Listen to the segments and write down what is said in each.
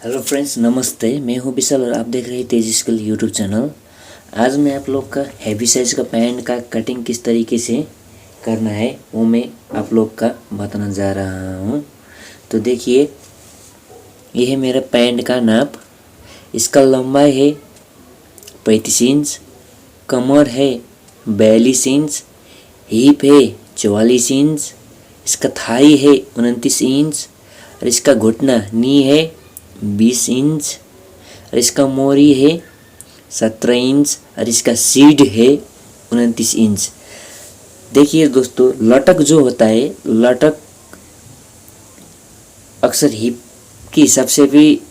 Hello friends, नमस्ते। मैं हूं विशाल और आप देख रहे हैं तेजी स्किल यूट्यूब चैनल। आज मैं आप लोग का हैवी साइज का पैंट का कटिंग किस तरीके से करना है वो मैं आप लोग का बताना जा रहा हूं। तो देखिए, ये है मेरा पैंट का नाप। इसका लंबाई है 35 इंच, कमर है 42 इंच, हिप है 44 इंच, इसका थाई है 29 इंच और इसका घुटना नी है 20 इंच और इसका मोरी है 17 इंच और इसका सीड है 29 इंच। देखिए दोस्तों, लटक जो होता है, लटक अक्सर हिप के हिसाब से भी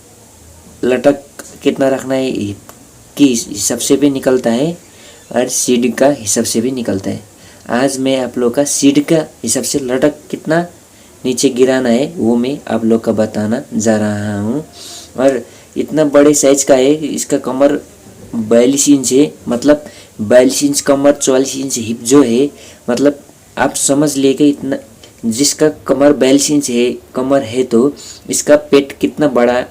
लटक कितना रखना है हिप के हिसाब से भी निकलता है और सीड का हिसाब से भी निकलता है। आज मैं आप लोग का सीड का हिसाब से लटक कितना नीचे गिराना है वो मैं आप लोग का बताना जा रहा हूँ। और इतना बड़े साइज का है, इसका कमर 42 इंच है, मतलब 42 इंच कमर, 44 इंच हिप जो है, मतलब आप समझ ले कि इतना जिसका कमर 42 इंच है कमर है तो इसका पेट कितना बड़ा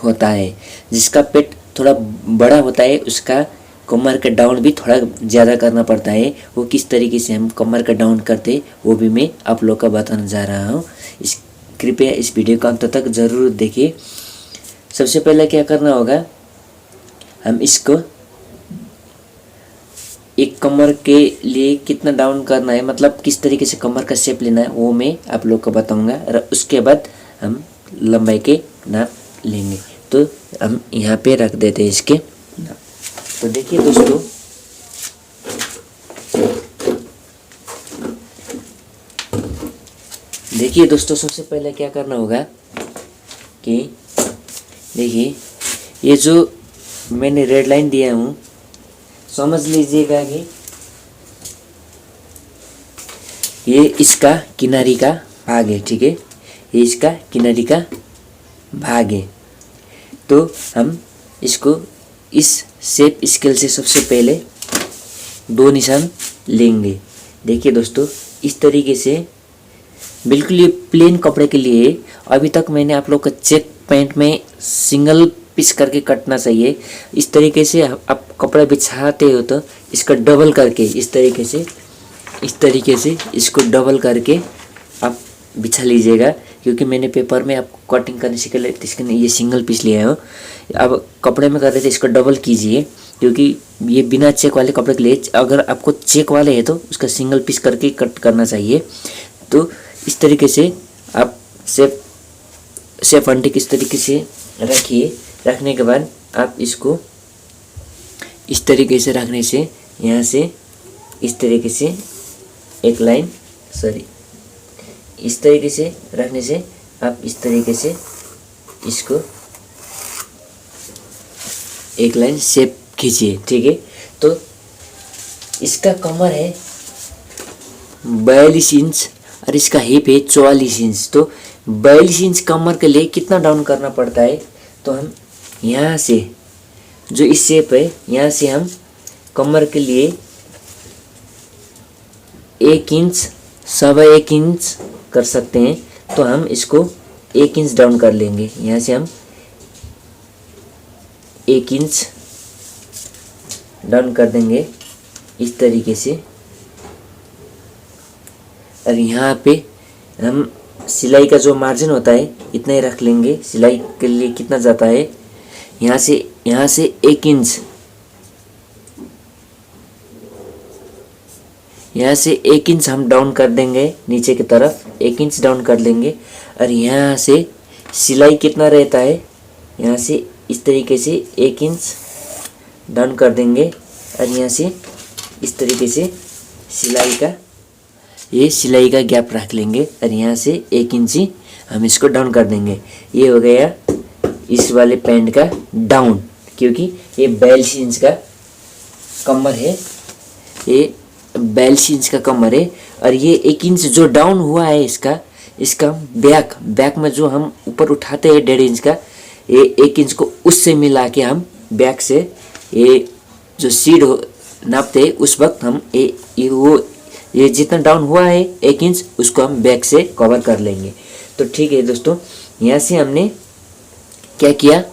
होता है। जिसका पेट थोड़ा बड़ा होता है उसका कमर का डाउन भी थोड़ा ज़्यादा करना पड़ता है। वो किस तरीके से हम कमर का डाउन करते वो भी मैं आप लोग का बताने जा रहा हूँ। कृपया इस वीडियो को अंत तक ज़रूर देखिए। सबसे पहले क्या करना होगा, हम इसको एक कमर के लिए कितना डाउन करना है, मतलब किस तरीके से कमर का शेप लेना है वो मैं आप लोग को बताऊंगा। और उसके बाद हम लंबाई के नाप लेंगे। तो हम यहाँ पे रख देते हैं इसके नाप। तो देखिए दोस्तों, सबसे पहले क्या करना होगा कि देखिए, ये जो मैंने रेड लाइन दिया हूँ, समझ लीजिएगा कि ये इसका किनारी का भाग है, ठीक है। ये इसका किनारी का भाग है। तो हम इसको इस शेप स्केल से सबसे पहले 2 निशान लेंगे। देखिए दोस्तों, इस तरीके से बिल्कुल ये प्लेन कपड़े के लिए अभी तक मैंने आप लोग का चेक पैंट में सिंगल पीस करके कटना चाहिए। इस तरीके से आप कपड़ा बिछाते हो तो इसका डबल करके इस तरीके से इसको डबल करके आप बिछा लीजिएगा, क्योंकि मैंने पेपर में आपको कटिंग करने से पहले इसके ये सिंगल पीस लिया है। अब कपड़े में कर रहे थे, इसको डबल कीजिए, क्योंकि ये बिना चेक वाले कपड़े के लिए, अगर आपको चेक वाले है तो उसका सिंगल पीस करके कट करना चाहिए। तो इस तरीके से आप शेप अंटिक इस तरीके से रखिए। रखने के बाद आप इसको इस तरीके से रखने से यहाँ से इस तरीके से एक लाइन, इस तरीके से रखने से आप इस तरीके से इसको एक लाइन शेप खींचिए, ठीक है। तो इसका कमर है 42 इंच और इसका हिप है 44 इंच। तो 42 इंच कमर के लिए कितना डाउन करना पड़ता है, तो हम यहाँ से जो इस शेप है यहाँ से हम कमर के लिए 1 इंच, 1.25 इंच कर सकते हैं। तो हम इसको 1 इंच डाउन कर लेंगे। यहाँ से हम 1 इंच डाउन कर देंगे इस तरीके से। और यहाँ पे हम सिलाई का जो मार्जिन होता है इतना ही रख लेंगे। सिलाई के लिए कितना जाता है, यहाँ से 1 इंच, यहाँ से 1 इंच हम डाउन कर देंगे नीचे की तरफ, 1 इंच डाउन कर लेंगे। और यहाँ से सिलाई कितना रहता है, यहाँ से इस तरीके से 1 इंच डाउन कर देंगे। और यहाँ से इस तरीके से सिलाई का गैप रख लेंगे और यहाँ से 1 इंच ही हम इसको डाउन कर देंगे। ये हो गया इस वाले पैंट का डाउन, क्योंकि ये 42 इंच का कमर है, ये 42 इंच का कमर है। और ये 1 इंच जो डाउन हुआ है इसका बैक में जो हम ऊपर उठाते हैं 1.5 इंच का, ये 1 इंच को उससे मिला के हम बैक से ये जो सीड नापते हैं उस वक्त हम ये जितना डाउन हुआ है 1 इंच उसको हम बैक से कवर कर लेंगे। तो ठीक है दोस्तों, यहाँ से हमने क्या किया,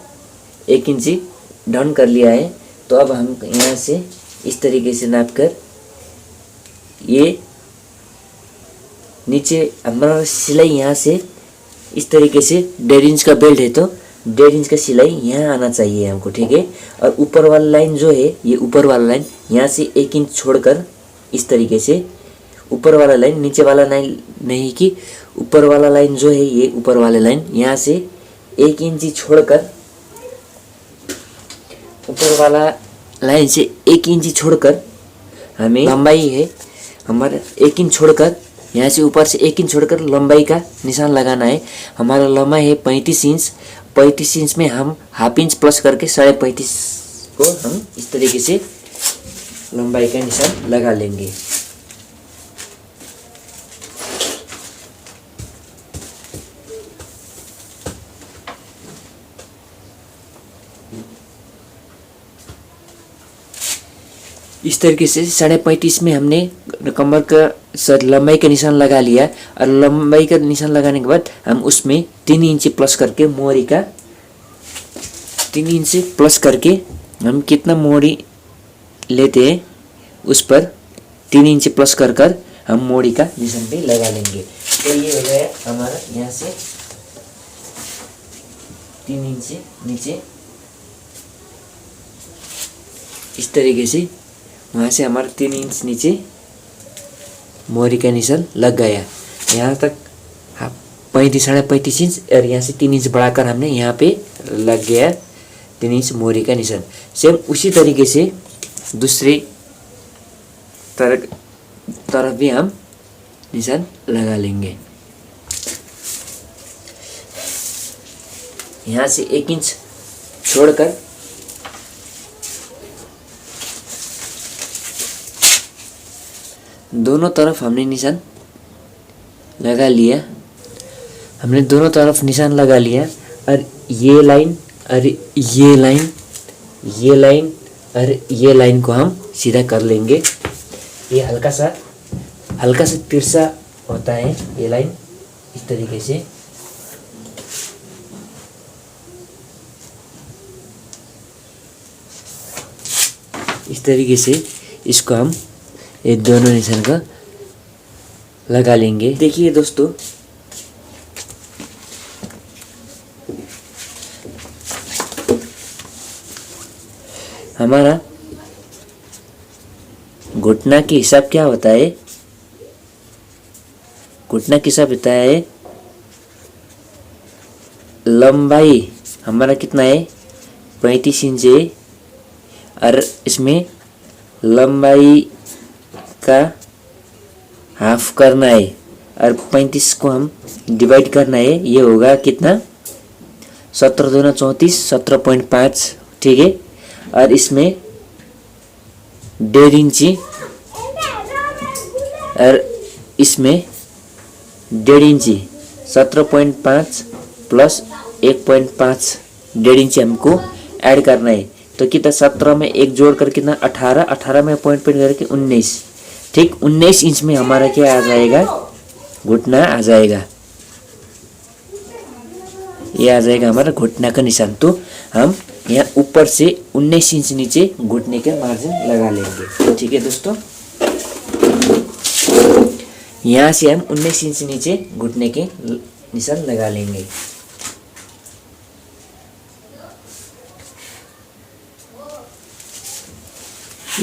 1 इंची डाउन कर लिया है। तो अब हम यहाँ से इस तरीके से नाप कर ये नीचे हमारा सिलाई यहाँ से इस तरीके से 1.5 इंच का बेल्ट है तो 1.5 इंच का सिलाई यहाँ आना चाहिए हमको, ठीक है। और ऊपर वाला लाइन जो है, ये ऊपर वाला लाइन यहाँ से 1 इंच छोड़कर इस तरीके से ऊपर वाला लाइन, नीचे वाला लाइन नहीं कि ऊपर वाला लाइन जो है, ये ऊपर वाला लाइन यहाँ से 1 इंच छोड़कर, ऊपर वाला लाइन से 1 इंच छोड़कर हमें लंबाई है हमारा 1 इंच छोड़कर, यहाँ से ऊपर से 1 इंच छोड़कर लंबाई का निशान लगाना है। हमारा लंबाई है 35 इंच। 35 इंच में हम ½ इंच प्लस करके 35.5 को हम इस तरीके से लंबाई का निशान लगा लेंगे। इस तरीके से 35.5 में हमने कमर का लंबाई का निशान लगा लिया। और लंबाई का निशान लगाने के बाद हम उसमें 3 इंच प्लस करके मोहरी का 3 इंच प्लस करके हम कितना मोहरी लेते हैं उस पर 3 इंच प्लस कर हम मोहरी का निशान पे लगा लेंगे। तो ये हो गया हमारा यहाँ से 3 इंच नीचे इस तरीके से, वहाँ से हमारा 3 इंच नीचे मोहरी का निशान लग गया। यहाँ तक 35.5 इंच और यहाँ से 3 इंच बढ़ाकर हमने यहाँ पे लग गया 3 इंच मोहरी का निशान। सेम उसी तरीके से दूसरी तरफ भी हम निशान लगा लेंगे। यहाँ से 1 इंच छोड़कर दोनों तरफ हमने निशान लगा लिया। हमने दोनों तरफ निशान लगा लिया और ये लाइन और ये लाइन, ये लाइन और ये लाइन को हम सीधा कर लेंगे। ये हल्का सा तिरछा होता है ये लाइन, इस तरीके से। इस तरीके से इसको हम ये दोनों निशान का लगा लेंगे। देखिए दोस्तों, हमारा घुटना के हिसाब क्या होता है, घुटना के हिसाब होता है लंबाई हमारा कितना है 35 इंच है और इसमें लंबाई का हाफ करना है और 35 को हम डिवाइड करना है। ये होगा कितना 17 दूना 34, 17.5, ठीक है। और इसमें 1.5 इंची और इसमें 1.5 इंची 17.5 प्लस 1.5 1.5 इंची हमको ऐड करना है। तो कितना 17 में 1 जोड़कर कितना 18, 18 में पॉइंट करके 19, ठीक 19 इंच में हमारा क्या आ जाएगा, घुटना आ जाएगा। ये आ जाएगा हमारा घुटना का निशान। तो हम यहाँ ऊपर से 19 इंच नीचे घुटने के मार्जिन लगा लेंगे, ठीक है दोस्तों। यहाँ से हम 19 इंच नीचे घुटने के निशान लगा लेंगे।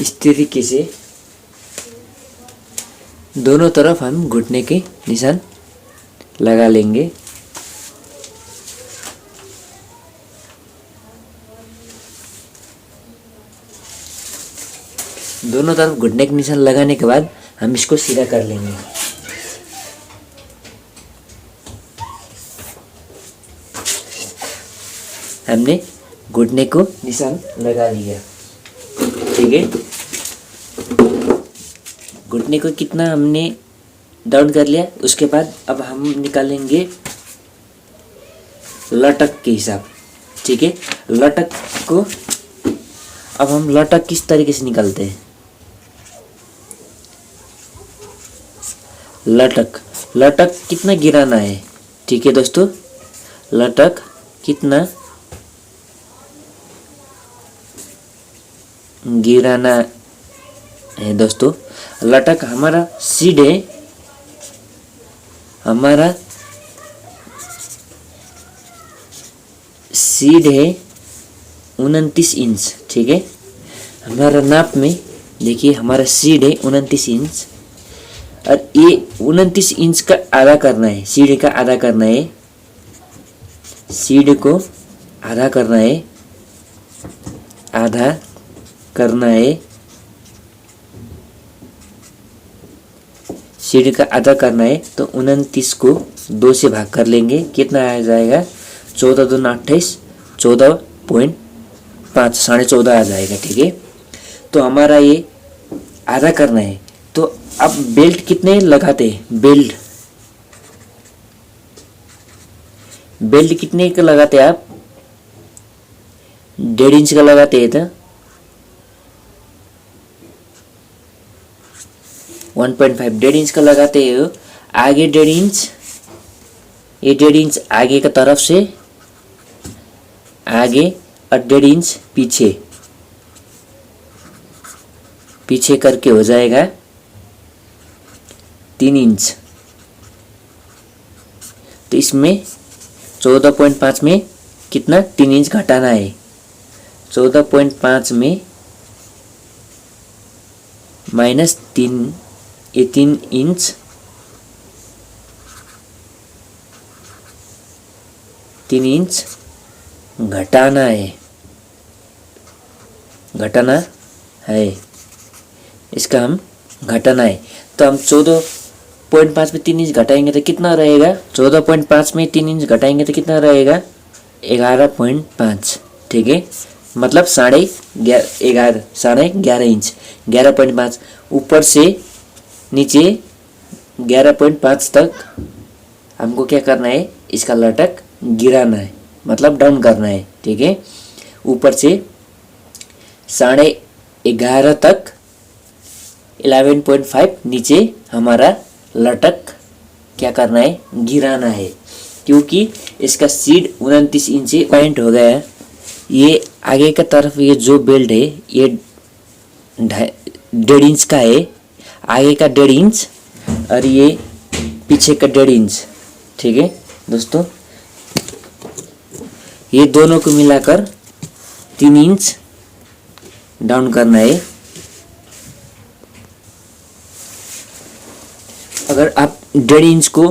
इस तरीके से दोनों तरफ हम घुटने के निशान लगा लेंगे। दोनों तरफ घुटने के निशान लगाने के बाद हम इसको सीधा कर लेंगे। हमने घुटने को निशान लगा लिया, ठीक है। घुटने को कितना हमने डाउन कर लिया, उसके बाद अब हम निकालेंगे लटक के हिसाब, ठीक है। लटक को अब हम लटक किस तरीके से निकालते हैं, लटक कितना गिराना है, ठीक है दोस्तों। लटक कितना गिराना है दोस्तों। लटक हमारा सीड है, हमारा सीड है 29 इंच, ठीक है। हमारा नाप में देखिए हमारा सीड है 29 इंच और ये 29 इंच का आधा करना है, सीड का आधा करना है, सीड को आधा करना है, आधा करना है, सीड का आधा करना है। तो 29 को 2 से भाग कर लेंगे, कितना आ जाएगा 14 दूनी 28, 14.5, 14.5 आ जाएगा, ठीक है। तो हमारा ये आधा करना है। तो अब बेल्ट कितने लगाते हैं, बेल्ट कितने का लगाते हैं आप, 1.5 इंच का लगाते हैं। तो 1.5 1.5 इंच का लगाते हो, आगे 1.5 इंच, ये 1.5 इंच आगे का तरफ से आगे और 1.5 इंच पीछे करके हो जाएगा 3 इंच। तो इसमें 14.5 में कितना 3 इंच घटाना है, 14.5 में -3, ये 3 इंच, 3 इंच घटाना है, इसका हम घटाना है। तो हम 14.5 में 3 इंच घटाएंगे तो कितना रहेगा, 14.5 में 3 इंच घटाएंगे तो कितना रहेगा 11.5, ठीक है। मतलब 11.5 इंच, 11.5 ऊपर से नीचे 11.5 तक हमको क्या करना है, इसका लटक गिराना है, मतलब डाउन करना है, ठीक है। ऊपर से 11.5 तक 11.5 नीचे हमारा लटक क्या करना है, गिराना है, क्योंकि इसका सीड 29 इंच पॉइंट हो गया है। ये आगे का तरफ ये जो बेल्ट है ये 1.5 इंच का है, आगे का 1.5 इंच और ये पीछे का 1.5 इंच, ठीक है दोस्तों। ये दोनों को मिलाकर 3 इंच डाउन करना है। अगर आप 1.5 इंच को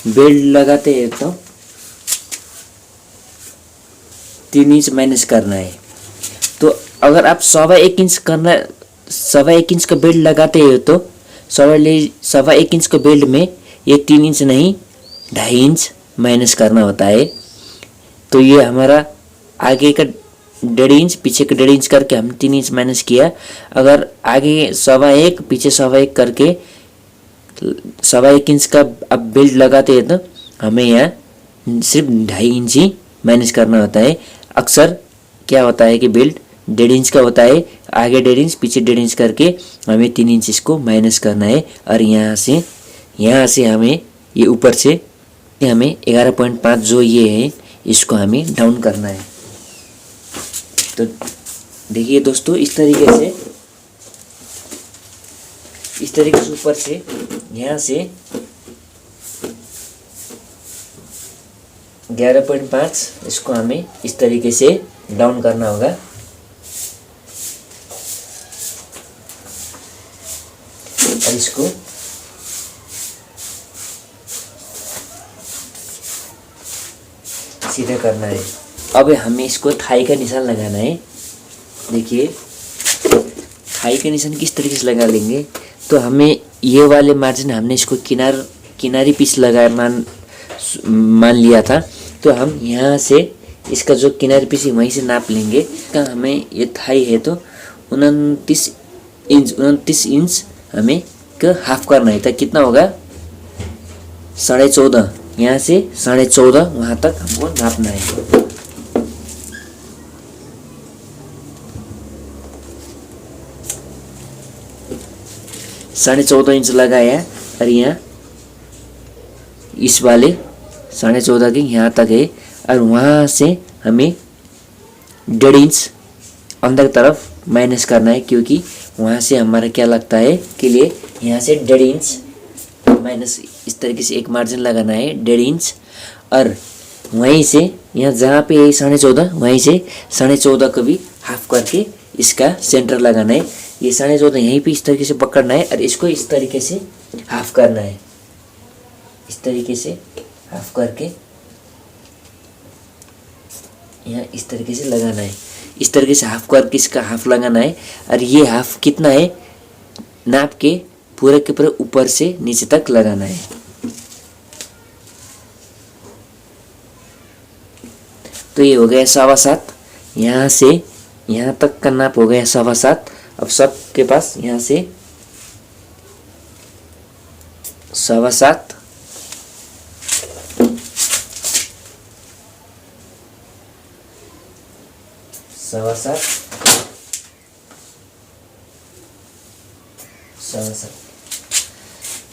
बेल्ट लगाते हैं तो 3 इंच माइनस करना है। तो अगर आप 1.25 इंच करना, 1.25 इंच का बेल्ट लगाते हैं तो 1.25 इंच का बेल्ट में ये 3 इंच नहीं 2.5 इंच माइनस करना होता है। तो ये हमारा आगे का 1.5 इंच पीछे का 1.5 इंच करके हम 3 इंच माइनस किया। अगर आगे 1.25 पीछे 1.25 करके 1.25 इंच का अब बेल्ट लगाते हैं तो हमें यहाँ सिर्फ 2.5 इंच ही माइनस करना होता है। अक्सर क्या होता है कि बेल्ट 1.5 इंच का होता है, आगे 1.5 इंच पीछे 1.5 इंच करके हमें 3 इंच इसको माइनस करना है। और यहाँ से हमें ये ऊपर से हमें 11.5 जो ये है इसको हमें डाउन करना है। तो देखिए दोस्तों इस तरीके से ऊपर से यहाँ से 11.5 इसको हमें इस तरीके से डाउन करना होगा। और इसको सीधा करना है। अब हमें इसको थाई का निशान लगाना है। देखिए थाई का निशान किस तरीके से लगा लेंगे, तो हमें ये वाले मार्जिन हमने इसको किनारी पीस लगाया मान लिया था। तो हम यहाँ से इसका जो किनारी पीस है वहीं से नाप लेंगे। का हमें ये थाई है तो 29 इंच हमें का हाफ करना है। तो कितना होगा 14.5, यहाँ से 14.5 वहाँ तक हमको नापना है। 14.5 इंच लगाया और यहाँ इस वाले 14.5 के यहाँ तक है। और वहाँ से हमें 1.5 इंच अंदर की तरफ माइनस करना है, क्योंकि वहाँ से हमारा क्या लगता है के लिए यहाँ से 1.5 इंच माइनस इस तरीके से एक मार्जिन लगाना है 1.5 इंच, और वहीं से यहाँ जहाँ पे ये 14.5 वहीं से 14.5 को भी हाफ करके इसका सेंटर लगाना है। ये 14.5 यहीं पे इस तरीके से पकड़ना है और इसको इस तरीके से हाफ करना है, इस तरीके से हाफ करके यहाँ इस तरीके से लगाना है, इस तरीके से हाफ करके इसका हाफ लगाना है। और ये हाफ कितना है नाप के पूरे ऊपर से नीचे तक लगाना है। तो ये हो गया 7.25, यहाँ से यहाँ तक का नाप हो गया 7.25। अब सब के पास यहाँ से 7.25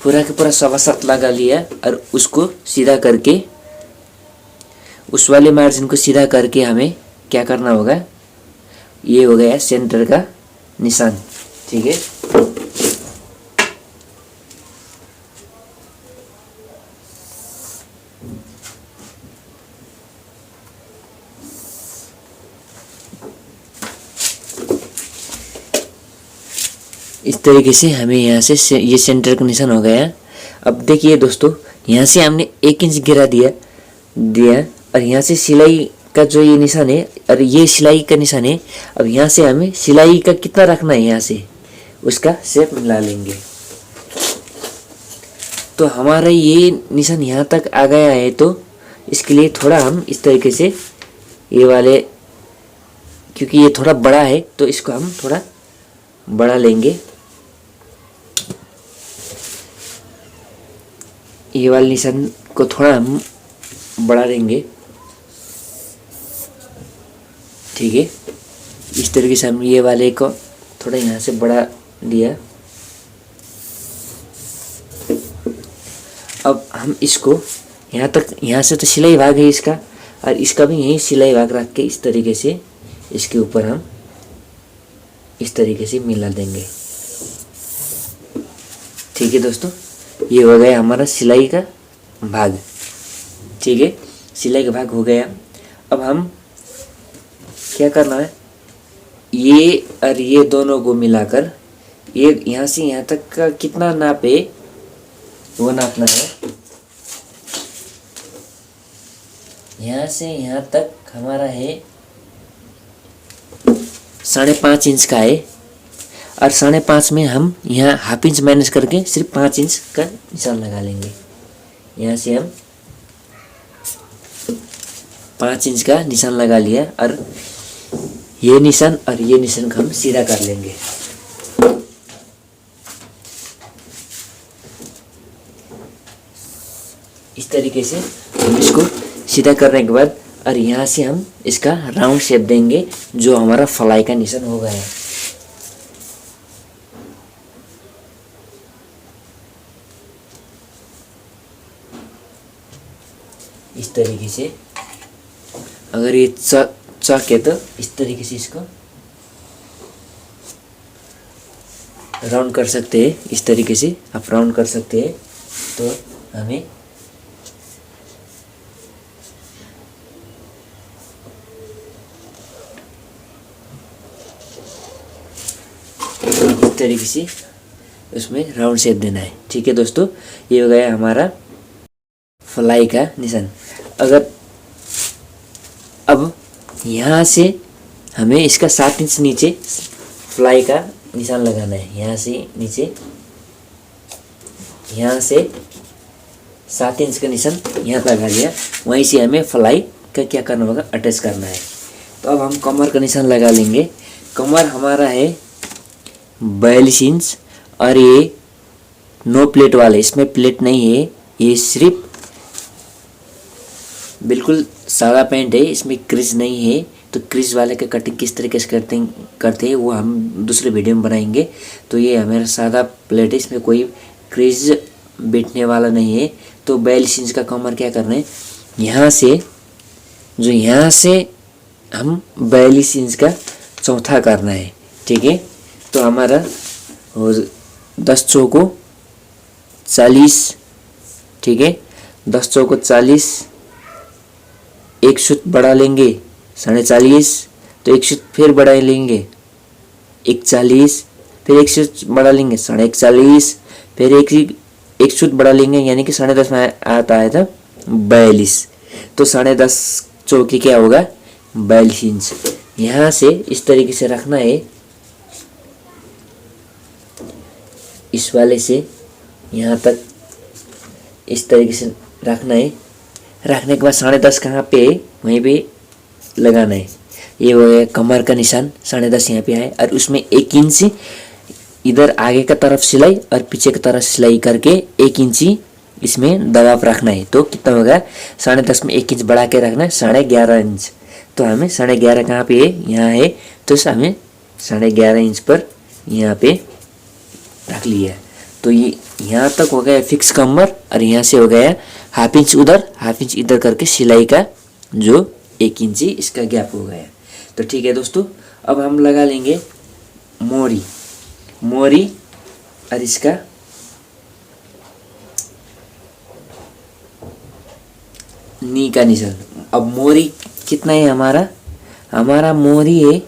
पूरा के पूरा 7.25 लगा लिया और उसको सीधा करके उस वाले मार्जिन को सीधा करके हमें क्या करना होगा, ये हो गया सेंटर का निशान। ठीक है, इस तरीके से हमें यहाँ से ये सेंटर का निशान हो गया। अब देखिए दोस्तों, यहाँ से हमने 1 इंच गिरा दिया और यहाँ से सिलाई का जो ये निशान है और ये सिलाई का निशान है। अब यहाँ से हमें सिलाई का कितना रखना है, यहाँ से उसका शेप मिला लेंगे। तो हमारा ये निशान यहाँ तक आ गया है, तो इसके लिए थोड़ा हम इस तरीके से ये वाले, क्योंकि ये थोड़ा बड़ा है तो इसको हम थोड़ा बड़ा लेंगे। ये वाले निशान को थोड़ा हम बड़ा लेंगे। ठीक है, इस तरीके से हम ये वाले को थोड़ा यहाँ से बड़ा लिया। अब हम इसको यहाँ तक, यहाँ से तो सिलाई भाग है इसका, और इसका भी यही सिलाई भाग रख के इस तरीके से इसके ऊपर हम इस तरीके से मिला देंगे। ठीक है दोस्तों, ये हो गया हमारा सिलाई का भाग। ठीक है, सिलाई का भाग हो गया। अब हम क्या करना है, ये और ये दोनों को मिलाकर ये यहाँ से यहाँ तक का कितना नाप है वो नापना है। यहाँ से यहाँ तक हमारा है 5.5 इंच का है, और 5.5 में हम यहाँ हाफ इंच माइनस करके सिर्फ 5 इंच का निशान लगा लेंगे। यहाँ से हम 5 इंच का निशान लगा लिया और ये निशान और ये निशान को हम सीधा कर लेंगे। इस तरीके से हम इसको सीधा करने के बाद और यहाँ से हम इसका राउंड शेप देंगे, जो हमारा फ्लाई का निशान हो गया। इस तरीके से अगर ये चक है तो इस तरीके से इसको राउंड कर सकते हैं। इस तरीके से आप राउंड कर सकते हैं। तो हमें इस तरीके से उसमें राउंड शेप देना है। ठीक है दोस्तों, ये हो गया हमारा फ्लाई का निशान। अगर अब यहाँ से हमें इसका 7 इंच नीचे फ्लाई का निशान लगाना है। यहाँ से नीचे, यहाँ से 7 इंच का निशान यहाँ लगा लिया। वहीं से हमें फ्लाई का क्या करना होगा, अटैच करना है। तो अब हम कमर का निशान लगा लेंगे। कमर हमारा है 42 इंच और ये नो प्लेट वाले, इसमें प्लेट नहीं है, ये सिर्फ बिल्कुल सादा पैंट है, इसमें क्रीज नहीं है। तो क्रीज वाले का कटिंग किस तरीके से करते हैं वो हम दूसरे वीडियो में बनाएंगे। तो ये हमारा सादा प्लेट है, इसमें कोई क्रीज बैठने वाला नहीं है। तो 42 इंच का कमर क्या करना है, यहाँ से जो यहाँ से हम 42 इंच का चौथा करना है। ठीक है। तो हमारा हो 10 चौको 40, ठीक है। 10 चौको 40, एक सूत बढ़ा लेंगे 40.5, तो एक सूत फिर बढ़ा लेंगे 41, फिर एक सूत बढ़ा लेंगे 41.5, फिर एक सूत बढ़ा लेंगे, यानी कि 10.5 में आता है था 42। तो 10.5 चौके क्या होगा 42 इंच। यहाँ से इस तरीके से रखना है, इस वाले से यहाँ तक इस तरीके से रखना है। रखने के बाद 10.5 कहाँ पे है वहीं पे लगाना है। ये हो गया कमर का निशान, 10.5 यहाँ पे है, और उसमें 1 इंच इधर आगे का तरफ सिलाई और पीछे की तरफ सिलाई करके 1 इंची इसमें दबाव रखना है। तो कितना होगा 10.5 में 1 इंच बढ़ा के रखना है 11.5 इंच। तो हमें 11.5 कहाँ पे है यहाँ है, तो हमें 11.5 इंच पर यहाँ पे रख लिया। तो ये यहाँ तक हो गया फिक्स कमर, और यहाँ से हो गया हाफ इंच उधर हाफ इंच इधर करके सिलाई का जो 1 इंची इसका गैप हो गया। तो ठीक है दोस्तों, अब हम लगा लेंगे मोरी और इसका नी का निशान। अब मोरी कितना है हमारा मोरी है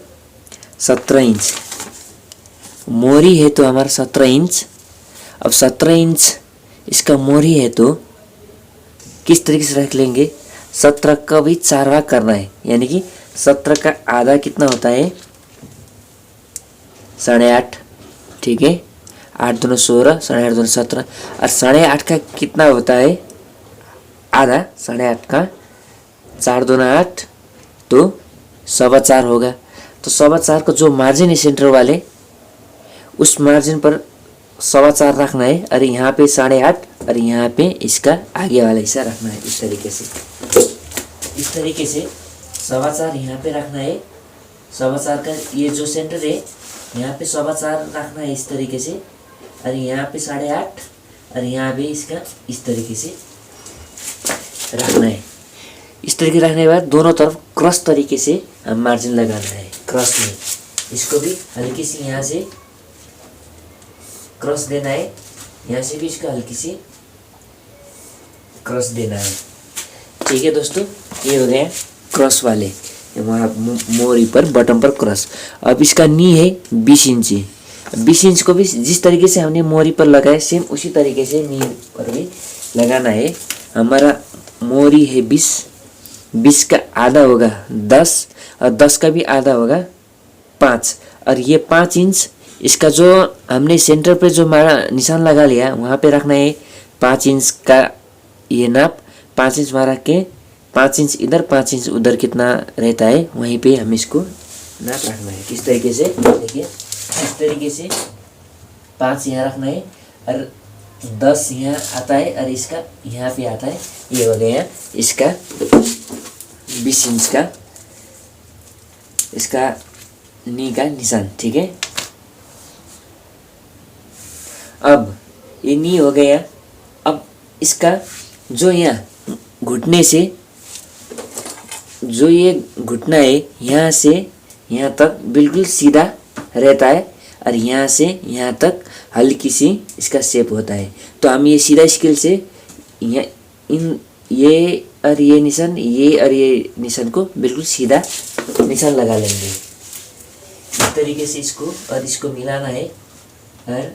17 इंच। मोरी है तो हमारा 17 इंच। अब 17 इंच इसका मोरी है तो किस तरीके से रख लेंगे, 17 का भी 4 भाग करना है, यानी कि 17 का आधा कितना होता है 8.5, ठीक है। 8 दूनी 16, 8.5 दूनी 17, और 8.5 का कितना होता है आधा, 8.5 का 4 दूना 8, तो 4.25 होगा। तो 4.25 का जो मार्जिन है सेंटर वाले, उस मार्जिन पर 4.25 रखना है, और यहाँ पे 8.5, और यहाँ पे इसका आगे वाला हिस्सा रखना है। इस तरीके से 4.25 यहाँ पे रखना है। 4.25 का ये जो सेंटर है यहाँ पे 4.25 रखना है इस तरीके से, और यहाँ पे 8.5, और यहाँ पे इसका इस तरीके से रखना है। इस तरीके रखने के बाद दोनों तरफ क्रॉस तरीके से हम मार्जिन लगाना है। क्रॉस में इसको भी हल्की सी यहाँ से क्रॉस देना है, यहाँ से भी इसका हल्की सी क्रॉस देना है। ठीक है दोस्तों, ये हो गया क्रॉस वाले, वहाँ मोरी पर बटन पर क्रॉस। अब इसका नी है 20 इंची। 20 इंच को भी जिस तरीके से हमने मोरी पर लगाया सेम उसी तरीके से नी पर भी लगाना है। हमारा मोरी है 20 का आधा होगा 10, और 10 का भी आधा होगा 5, और ये 5 इंच इसका जो हमने सेंटर पे जो निशान लगा लिया वहाँ पे रखना है 5 इंच का ये नाप। 5 इंच वहाँ रख के 5 इंच इधर 5 इंच उधर कितना रहता है वहीं पे हम इसको नाप रखना है। किस तरीके से देखिए, इस तरीके से 5 यहाँ रखना है, और 10 यहाँ आता है, और इसका यहाँ पे आता है। ये हो गया इसका 20 इंच का इसका नी का निशान, ठीक है। अब ये नी हो गया। अब इसका जो यहाँ घुटने से जो ये घुटना है यहाँ से यहाँ तक बिल्कुल सीधा रहता है, और यहाँ से यहाँ तक हल्की सी इसका शेप होता है। तो हम ये सीधा स्केल से ये और ये निशान को बिल्कुल सीधा निशान लगा लेंगे। इस तरीके से इसको और इसको मिलाना है, और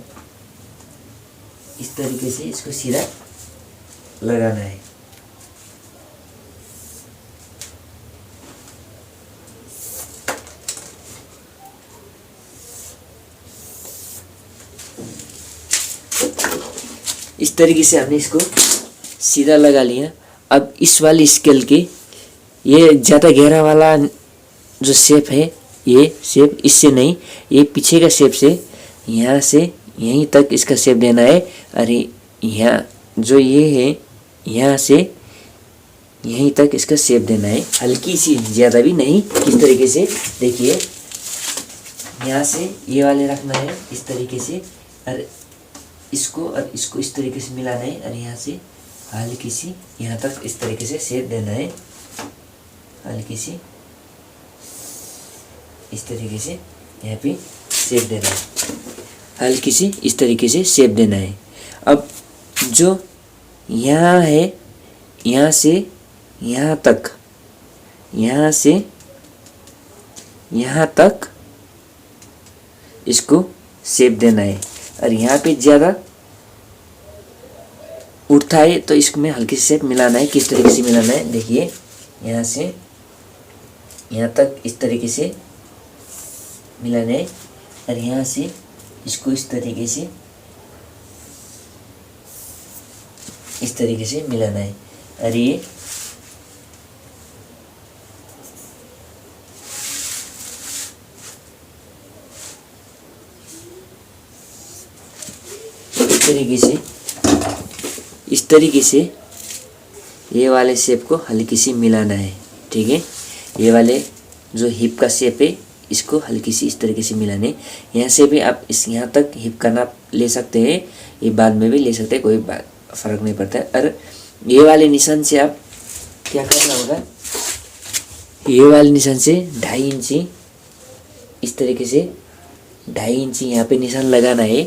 इस तरीके से इसको सीधा लगाना है। इस तरीके से हमने इसको सीधा लगा लिया। अब इस वाली स्केल के ये ज़्यादा गहरा वाला जो शेप है, ये शेप इससे नहीं, ये पीछे का शेप से यहाँ से यहीं तक इसका शेप देना है। अरे यहाँ जो ये है यहाँ से यहीं तक इसका शेप देना है, हल्की सी, ज़्यादा भी नहीं। किस तरीके से देखिए, यहाँ से ये वाले रखना है इस तरीके से, और इसको इस तरीके से मिलाना है, और यहाँ से हल्की सी यहाँ तक इस तरीके से शेप देना है, हल्की सी इस तरीके से यहाँ पे शेप देना है, हल्की सी इस तरीके से शेप देना है। अब जो यहाँ है, यहाँ से यहाँ तक, यहाँ से यहाँ तक इसको शेप देना है। और यहाँ पे ज़्यादा उठता है तो इसको में हल्की सी शेप मिलाना है। किस तरीके से मिलाना है देखिए, यहाँ से यहाँ तक इस तरीके से मिलाना है और यहाँ से इसको इस तरीके से मिलाना है। और ये इस तरीके से ये वाले शेप को हल्की सी मिलाना है। ठीक है, ये वाले जो हिप का शेप है इसको हल्की सी इस तरीके से मिलाने। यहाँ से भी आप इस यहाँ तक हिप का नाप ले सकते हैं, ये बाद में भी ले सकते हैं, कोई फ़र्क नहीं पड़ता है। और ये वाले निशान से आप क्या करना होगा, ये वाले निशान से 2.5 इंची इस तरीके से 2.5 इंची यहाँ पे निशान लगाना है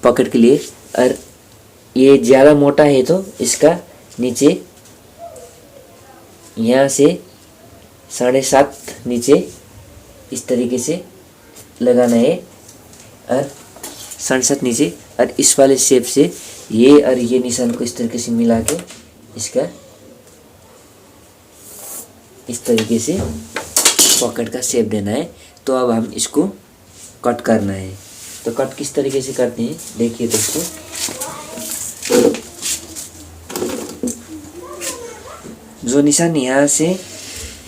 पॉकेट के लिए। और ये ज़्यादा मोटा है तो इसका नीचे यहाँ से 7.5 नीचे इस तरीके से लगाना है और 7.5 नीचे। और इस वाले शेप से ये और ये निशान को इस तरीके से मिला के इसका इस तरीके से पॉकेट का शेप देना है। तो अब हम इसको कट करना है। तो कट किस तरीके से करते हैं देखिए दोस्तों। जो निशान यहाँ से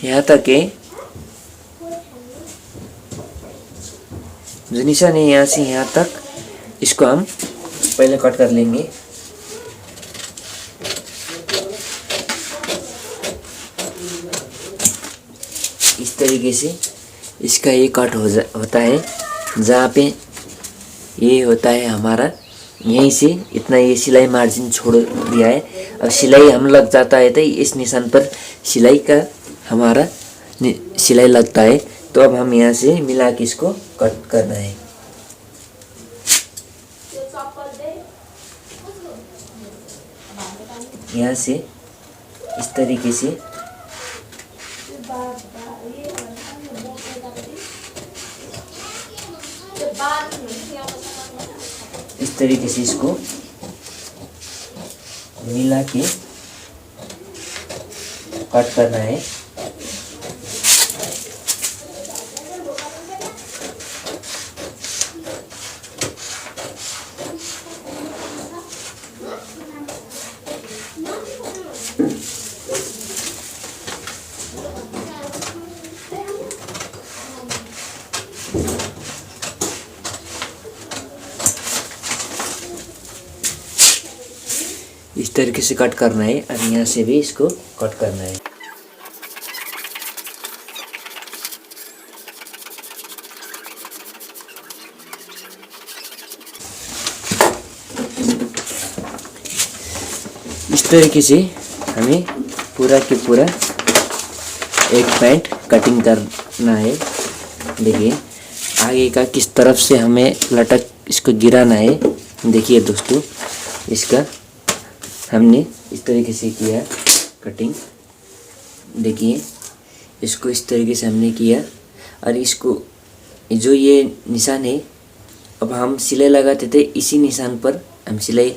यहाँ तक है, जो निशान है यहाँ से यहाँ तक, इसको हम पहले कट कर लेंगे। इस तरीके से इसका ये कट होता है। जहाँ पे ये होता है हमारा, यहीं से इतना ये सिलाई मार्जिन छोड़ दिया है। अब सिलाई हम लग जाता है तो इस निशान पर सिलाई का हमारा सिलाई लगता है। तो अब हम यहाँ से मिला के इसको कट करना है। यहाँ से इस तरीके से इसको मिला के कट करना है। इस तरीके से कट करना है और यहाँ से भी इसको कट करना है। इस तरीके से हमें पूरा के पूरा एक पैंट कटिंग करना है। देखिए आगे का किस तरफ से हमें लटक इसको गिराना है। देखिए दोस्तों, इसका हमने इस तरीके से किया कटिंग। देखिए इसको इस तरीके से हमने किया और इसको जो ये निशान है, अब हम सिलाई लगाते थे इसी निशान पर हम सिलाई,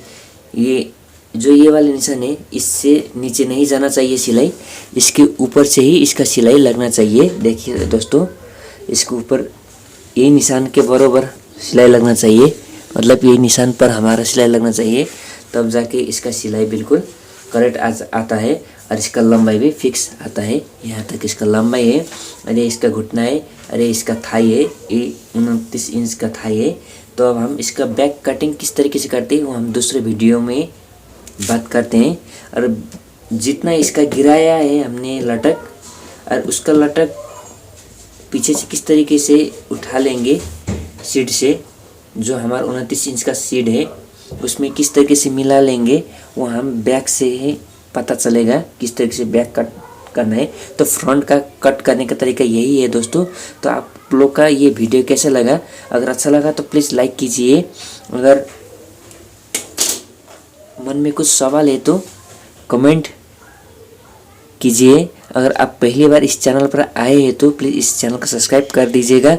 ये जो ये वाले निशान है इससे नीचे नहीं जाना चाहिए सिलाई, इसके ऊपर से ही इसका सिलाई लगना चाहिए। देखिए दोस्तों, इसके ऊपर ये निशान के बराबर सिलाई लगना चाहिए, मतलब ये निशान पर हमारा सिलाई लगना चाहिए, तब जाके इसका सिलाई बिल्कुल करेक्ट आता है और इसका लंबाई भी फिक्स आता है। यहाँ तक इसका लंबाई है, अरे इसका घुटना है, अरे इसका थाई है, ये 29 इंच का थाई है। तो अब हम इसका बैक कटिंग किस तरीके से करते हैं वो हम दूसरे वीडियो में बात करते हैं। और जितना इसका गिराया है हमने लटक, और उसका लटक पीछे से किस तरीके से उठा लेंगे सीट से, जो हमारा 29 इंच का सीट है उसमें किस तरीके से मिला लेंगे वो हम बैक से ही पता चलेगा किस तरीके से बैक करना है। तो फ्रंट का कट करने का तरीका यही है दोस्तों। तो आप लोग का ये वीडियो कैसे लगा? अगर अच्छा लगा तो प्लीज़ लाइक कीजिए। अगर मन में कुछ सवाल है तो कमेंट कीजिए। अगर आप पहली बार इस चैनल पर आए हैं तो प्लीज़ इस चैनल को सब्सक्राइब कर दीजिएगा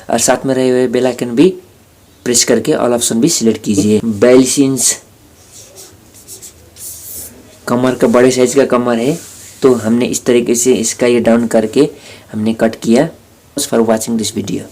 और साथ में रहे हुए बेल आइकन भी प्रेस करके ऑल ऑप्शन भी सिलेक्ट कीजिए। 42 इंच कमर का, बड़े साइज का कमर है, तो हमने इस तरीके से इसका ये डाउन करके हमने कट किया। For watching this video.